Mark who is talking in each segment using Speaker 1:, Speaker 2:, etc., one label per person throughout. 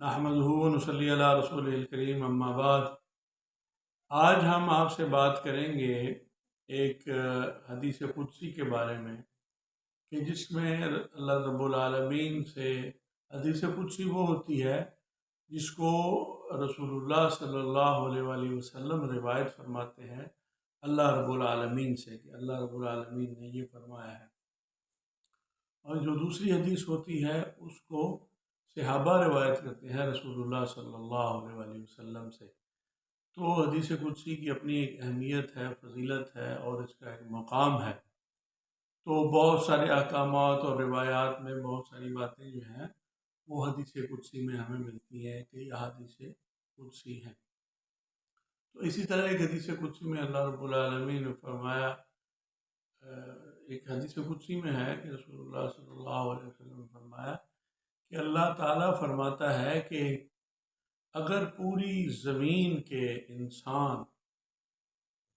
Speaker 1: نحمدہ و نصلی علی رسولہ الکریم اما بعد۔ آج ہم آپ سے بات کریں گے ایک حدیث قدسی کے بارے میں کہ جس میں اللہ رب العالمین سے حدیث قدسی وہ ہوتی ہے جس کو رسول اللہ صلی اللہ علیہ وآلہ وسلم روایت فرماتے ہیں اللہ رب العالمین سے کہ اللہ رب العالمین نے یہ فرمایا ہے، اور جو دوسری حدیث ہوتی ہے اس کو صحابہ روایت کرتے ہیں رسول اللہ صلی اللہ علیہ وآلہ وسلم سے۔ تو حدیث قدسی کی اپنی ایک اہمیت ہے، فضیلت ہے اور اس کا ایک مقام ہے۔ تو بہت سارے احکامات اور روایات میں بہت ساری باتیں جو ہیں وہ حدیث قدسی میں ہمیں ملتی ہیں کہ یہ حدیث قدسی ہیں۔ تو اسی طرح ایک حدیث قدسی میں اللہ رب العالمین نے فرمایا، ایک حدیث قدسی میں ہے کہ رسول اللہ صلی اللہ علیہ وسلم نے فرمایا کہ اللہ تعالیٰ فرماتا ہے کہ اگر پوری زمین کے انسان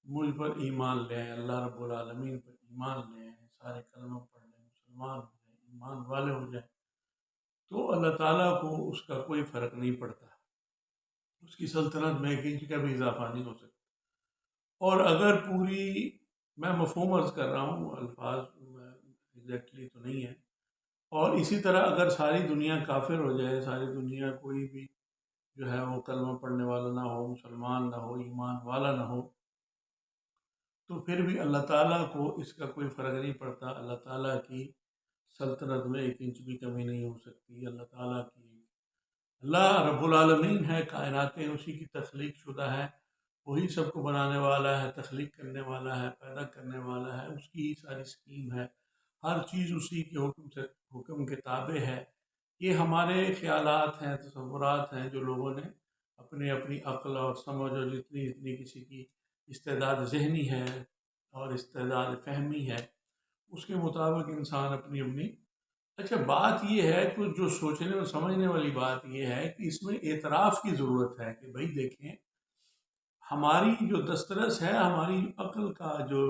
Speaker 1: مجھ پر ایمان لیں، اللہ رب العالمین پر ایمان لیں، سارے کلمہ پڑھ لیں، مسلمان ہو جائیں، ایمان والے ہو جائیں، تو اللہ تعالیٰ کو اس کا کوئی فرق نہیں پڑتا، اس کی سلطنت میں ایک انچ کا بھی اضافہ نہیں ہو سکتا۔ اور اگر پوری، میں مفہوم عرض کر رہا ہوں، الفاظ ایگزیکٹلی تو نہیں ہے، اور اسی طرح اگر ساری دنیا کافر ہو جائے، ساری دنیا کوئی بھی جو ہے وہ کلمہ پڑھنے والا نہ ہو، مسلمان نہ ہو، ایمان والا نہ ہو، تو پھر بھی اللہ تعالیٰ کو اس کا کوئی فرق نہیں پڑتا، اللہ تعالیٰ کی سلطنت میں ایک انچ بھی کمی نہیں ہو سکتی۔ اللہ تعالیٰ کی، اللہ رب العالمین ہے، کائناتیں اسی کی تخلیق شدہ ہے، وہی سب کو بنانے والا ہے، تخلیق کرنے والا ہے، پیدا کرنے والا ہے، اس کی ہی ساری اسکیم ہے، ہر چیز اسی کے حکم کے تابع ہے۔ یہ ہمارے خیالات ہیں، تصورات ہیں جو لوگوں نے اپنی اپنی عقل اور سمجھ اور جتنی کسی کی استعداد ذہنی ہے اور استعداد فہمی ہے اس کے مطابق انسان اپنی اپنی، اچھا بات یہ ہے کہ جو سوچنے اور سمجھنے والی بات یہ ہے کہ اس میں اعتراف کی ضرورت ہے کہ بھائی دیکھیں، ہماری جو دسترس ہے، ہماری عقل کا جو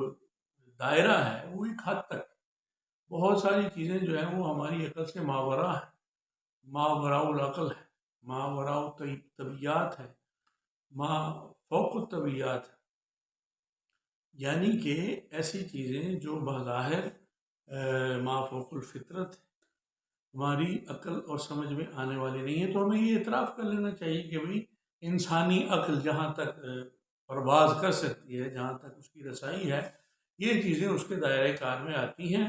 Speaker 1: دائرہ ہے وہ ایک حد تک، بہت ساری چیزیں جو ہیں وہ ہماری عقل سے ماوراء ہے، ماوراء العقل ہے، ماوراء طبیعات ہے، ما فوق الطبیعات ہے، یعنی کہ ایسی چیزیں جو بظاہر ما فوق الفطرت ہے، ہماری عقل اور سمجھ میں آنے والی نہیں ہے۔ تو ہمیں یہ اعتراف کر لینا چاہیے کہ بھئی انسانی عقل جہاں تک پرواز کر سکتی ہے، جہاں تک اس کی رسائی ہے، یہ چیزیں اس کے دائرۂ کار میں آتی ہیں،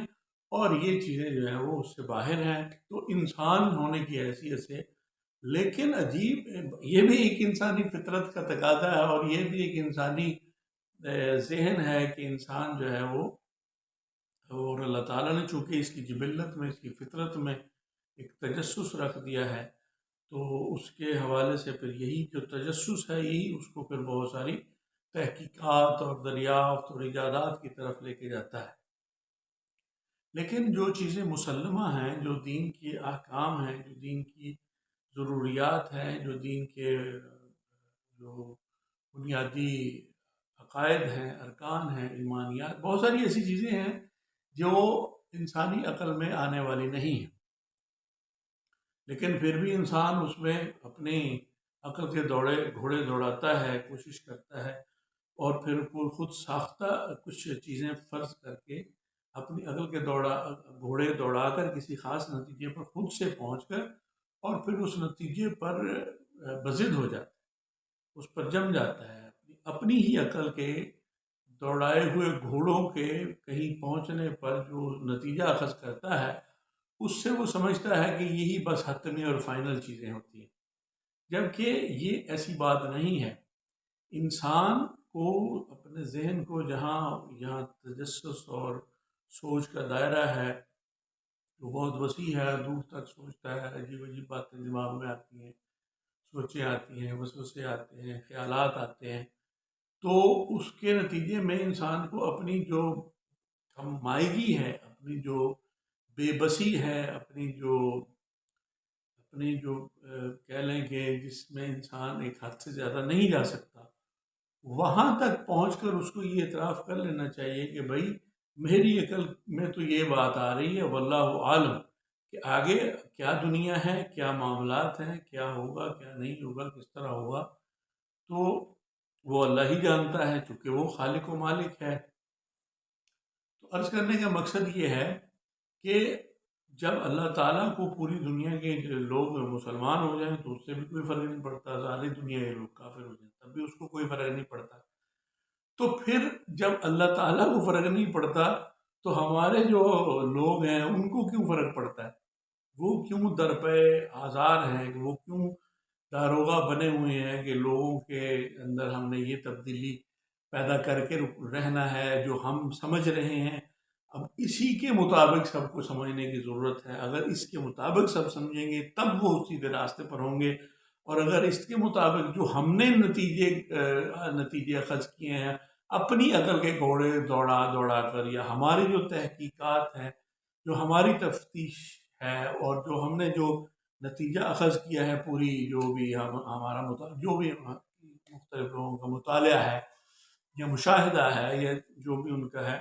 Speaker 1: اور یہ چیزیں جو ہیں وہ اس سے باہر ہیں۔ تو انسان ہونے کی حیثیت سے، لیکن عجیب، یہ بھی ایک انسانی فطرت کا تقاضا ہے، اور یہ بھی ایک انسانی ذہن ہے کہ انسان جو ہے وہ، اور اللہ تعالیٰ نے چونکہ اس کی جبلت میں، اس کی فطرت میں ایک تجسس رکھ دیا ہے، تو اس کے حوالے سے پھر یہی جو تجسس ہے یہی اس کو پھر بہت ساری تحقیقات اور دریافت اور ایجادات کی طرف لے کے جاتا ہے۔ لیکن جو چیزیں مسلمہ ہیں، جو دین کے احکام ہیں، جو دین کی ضروریات ہیں، جو دین کے جو بنیادی عقائد ہیں، ارکان ہیں، ایمانیات، بہت ساری ایسی چیزیں ہیں جو انسانی عقل میں آنے والی نہیں ہیں، لیکن پھر بھی انسان اس میں اپنی عقل کے گھوڑے دوڑاتا ہے، کوشش کرتا ہے، اور پھر خود ساختہ کچھ چیزیں فرض کر کے اپنی عقل کے گھوڑے دوڑا کر کسی خاص نتیجے پر خود سے پہنچ کر، اور پھر اس نتیجے پر بضد ہو جاتا ہے، اس پر جم جاتا ہے، اپنی ہی عقل کے دوڑائے ہوئے گھوڑوں کے کہیں پہنچنے پر جو نتیجہ اخذ کرتا ہے، اس سے وہ سمجھتا ہے کہ یہی بس حتمی اور فائنل چیزیں ہوتی ہیں، جبکہ یہ ایسی بات نہیں ہے۔ انسان کو اپنے ذہن کو جہاں تجسس اور سوچ کا دائرہ ہے وہ بہت وسیع ہے، دور تک سوچتا ہے، عجیب عجیب باتیں دماغ میں آتی ہیں، سوچیں آتی ہیں، وسوسے آتے ہیں، خیالات آتے ہیں، تو اس کے نتیجے میں انسان کو اپنی جو کم مائگی ہے، اپنی جو بے بسی ہے، اپنی جو کہہ لیں کہ جس میں انسان ایک حد سے زیادہ نہیں جا سکتا، وہاں تک پہنچ کر اس کو یہ اعتراف کر لینا چاہیے کہ بھائی میری عقل میں تو یہ بات آ رہی ہے، واللہ عالم، کہ آگے کیا دنیا ہے، کیا معاملات ہیں، کیا ہوگا کیا نہیں ہوگا، کس طرح ہوگا، تو وہ اللہ ہی جانتا ہے، چونکہ وہ خالق و مالک ہے۔ تو عرض کرنے کا مقصد یہ ہے کہ جب اللہ تعالیٰ کو پوری دنیا کے لوگ مسلمان ہو جائیں تو اس سے بھی کوئی فرق نہیں پڑتا، ساری دنیا کے لوگ کافر ہو جائیں تب بھی اس کو کوئی فرق نہیں پڑتا، تو پھر جب اللہ تعالیٰ کو فرق نہیں پڑتا تو ہمارے جو لوگ ہیں ان کو کیوں فرق پڑتا ہے؟ وہ کیوں درپے آزار ہیں، وہ کیوں داروغہ بنے ہوئے ہیں کہ لوگوں کے اندر ہم نے یہ تبدیلی پیدا کر کے رہنا ہے جو ہم سمجھ رہے ہیں۔ اب اسی کے مطابق سب کو سمجھنے کی ضرورت ہے، اگر اس کے مطابق سب سمجھیں گے تب وہ سیدھے راستے پر ہوں گے، اور اگر اس کے مطابق جو ہم نے نتیجے اخذ کیے ہیں اپنی عقل کے گھوڑے دوڑا دوڑا کر، یا ہماری جو تحقیقات ہیں، جو ہماری تفتیش ہے، اور جو ہم نے جو نتیجہ اخذ کیا ہے، پوری جو بھی ہمارا جو بھی مختلف لوگوں کا مطالعہ ہے یا مشاہدہ ہے یا جو بھی ان کا ہے،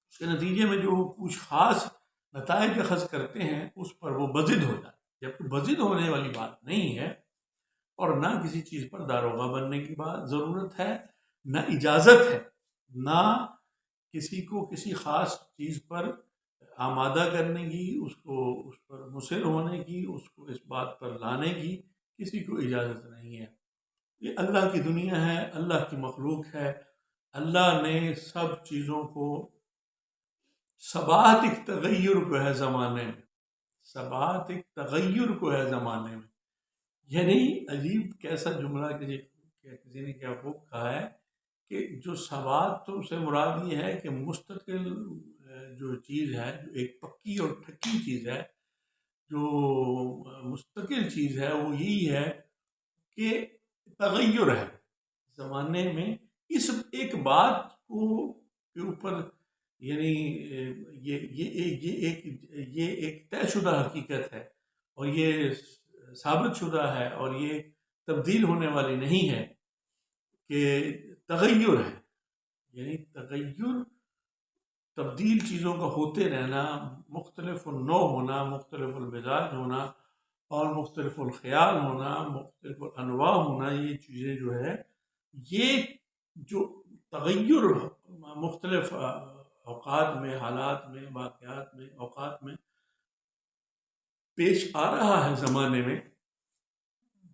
Speaker 1: اس کے نتیجے میں جو کچھ خاص نتائج اخذ کرتے ہیں اس پر وہ بضد ہو جاتے ہیں، جبکہ بضد ہونے والی بات نہیں ہے، اور نہ کسی چیز پر داروغہ بننے کی بات ضرورت ہے، نہ اجازت ہے، نہ کسی کو کسی خاص چیز پر آمادہ کرنے کی، اس پر مصر ہونے کی، اس کو اس بات پر لانے کی کسی کو اجازت نہیں ہے۔ یہ اللہ کی دنیا ہے، اللہ کی مخلوق ہے، اللہ نے سب چیزوں کو ثبات ایک تغیر کو ہے زمانے میں، ثبات ایک تغیر کو ہے زمانے میں، یعنی عجیب کیسا جملہ کہ کسی نے کیا خوب کہا ہے کہ جو ثبات تو سے مراد یہ ہے کہ مستقل جو چیز ہے، جو ایک پکی اور ٹھکی چیز ہے، جو مستقل چیز ہے وہ یہی ہے کہ تغیر ہے زمانے میں، اس ایک بات کو کے اوپر، یعنی یہ ایک طے شدہ حقیقت ہے، اور یہ ثابت شدہ ہے، اور یہ تبدیل ہونے والی نہیں ہے کہ تغیر ہے، یعنی تغیر تبدیل چیزوں کا ہوتے رہنا، مختلف النوع ہونا، مختلف المزاج ہونا، اور مختلف الخیال ہونا، مختلف الانواع ہونا، یہ چیزیں جو ہے، یہ جو تغیر مختلف اوقات میں، حالات میں، واقعات میں، اوقات میں پیش آ رہا ہے زمانے میں،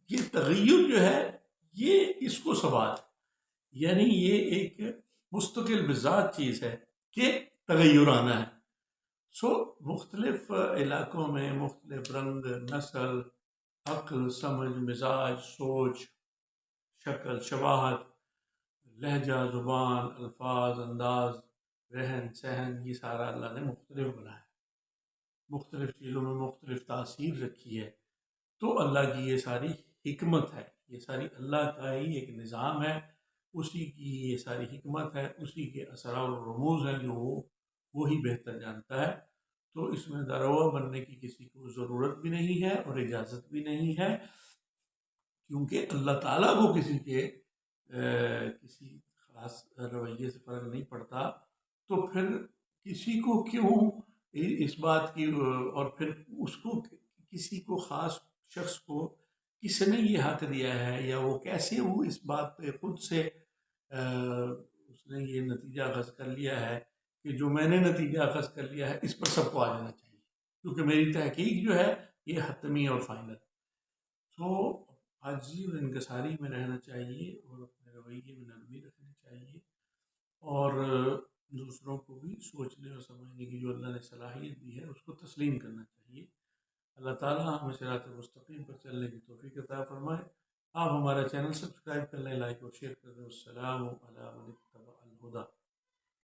Speaker 1: یہ تغیر جو ہے یہ اس کو ثبات ہے، یعنی یہ ایک مستقل بذات چیز ہے کہ تغیر آنا ہے۔ مختلف علاقوں میں مختلف رنگ، نسل، عقل، سمجھ، مزاج، سوچ، شکل، شباہت، لہجہ، زبان، الفاظ، انداز، رہن سہن، یہ سارا اللہ نے مختلف بنایا ہے، مختلف چیزوں میں مختلف تاثیر رکھی ہے، تو اللہ کی یہ ساری حکمت ہے، یہ ساری اللہ کا ہی ایک نظام ہے، اسی کی یہ ساری حکمت ہے، اسی کے اسرار و رموز ہیں جو وہی بہتر جانتا ہے، تو اس میں داروغہ بننے کی کسی کو ضرورت بھی نہیں ہے اور اجازت بھی نہیں ہے، کیونکہ اللہ تعالیٰ کو کسی خاص رویے سے فرق نہیں پڑتا، تو پھر کسی کو کیوں اس بات کی، اور پھر اس کو کسی کو خاص شخص کو کس نے یہ حق دیا ہے، یا وہ کیسے وہ اس بات پہ خود سے اس نے یہ نتیجہ اخذ کر لیا ہے کہ جو میں نے نتیجہ اخذ کر لیا ہے اس پر سب کو آ جانا چاہیے، کیونکہ میری تحقیق جو ہے یہ حتمی اور فائنل۔ تو عاجزی اور انکساری میں رہنا چاہیے، اور اپنے رویے میں نرمی رکھنی چاہیے، اور دوسروں کو بھی سوچنے اور سمجھنے کی جو اللہ نے صلاحیت دی ہے اس کو تسلیم کرنا چاہیے۔ اللہ تعالیٰ ہمیں صراط مستقیم پر چلنے کی توفیق عطا فرمائے۔ آپ ہمارا چینل سبسکرائب کر لیں، لائک اور شیئر کر دیں۔ السلام علیکم ورحمۃ اللہ وبرکاتہ۔